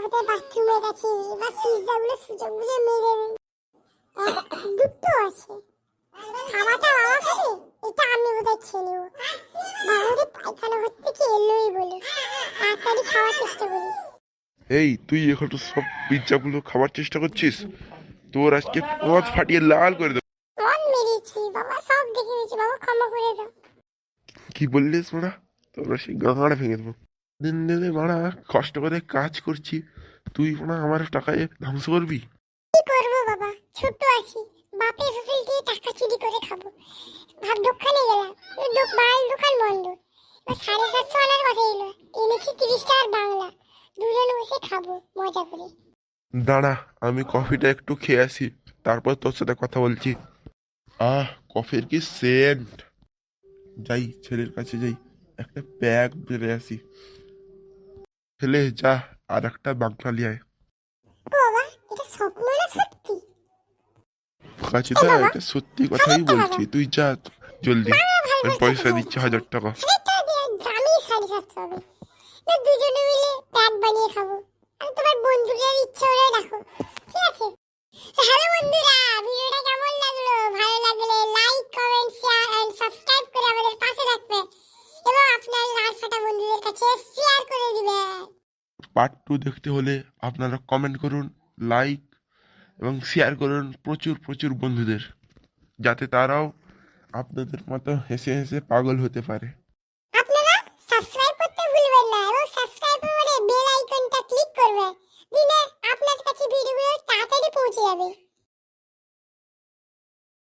হতে বাথরুমে গেছি, এবার পিজ্জাগুলো সুযোগ বুঝে মেরে নেই। দুটো আছে, খাওয়াটা বাবা খাবে, এটা আমি বোধহয় খেয়ে নেবো। বাবারে পায়খানা হচ্ছে কি এলোই বলে, তাড়াতাড়ি খাওয়ার চেষ্টা করি। এই তুই এখন সব পিৎজাগুলো খাওয়ার চেষ্টা করছিস? তোর আজকে পথ ফাটিয়ে লাল করে দেবো। মন মেরেছি বাবা, সব দেখে নিয়েছি বাবা, ক্ষমা করে দাও। কি বললিস মারা? তোর সেই গাঁড়া ভেঙে দেবো। দিন দিনে মারা কষ্ট করে কাজ করছি, তুই মারা আমার টাকায় ধ্বংস করবি? কি করবো বাবা, ছোট আছি, বাপের হোটেল দিয়ে টাকা চুরি করে খাবো। ভাব দোকানে গেলাম, মাল দোকান বন্ধ, এবার 750 আনার কথা এলো, এনেছি 30 টাকার বাংলা, দুজন বসে খাবো মজা করে। দাঁড়া, আমি কফিটা একটু খেয়ে আসি, তারপর তোর সাথে কথা বলছি। কফির কি সেন্ট! যাই ছেলের কাছে যাই, একটা ব্যাগ বেড়ে আসি। ছেলে যা, আর একটা বাংলা লিয়ে আয়। বাবা এটা স্বপ্ন না সত্যি? কাচিদা, বাবা, এটা সত্যি কথাই বলছি, তুই যা জলদি। বাংলা ভালো আমি করে পয়সা কথা দিচ্ছি বলছি। 1000 টাকা। সেটা দিয়ে দামি 750 হবে, না দুজনে মিলে প্যাক বানিয়ে খাবো, আর তোমার বন্ধুদের ইচ্ছে হলে রাখো, ঠিক আছে? হ্যালো বন্ধুরা, ভিডিওটা কেমন লাগলো? ভালো লাগলে like, comment, share and subscribe করে আমাদের পাশে থাকবে এবং আপনার লাল ফাটা বন্ধুদের কাছে শেয়ার করে দিবেন। পার্ট 2 দেখতে হলে আপনারা কমেন্ট করুন, লাইক এবং শেয়ার করুন প্রচুর প্রচুর বন্ধুদের, যাতে তারাও আপনাদের মতো হেসে হেসে পাগল হতে পারে।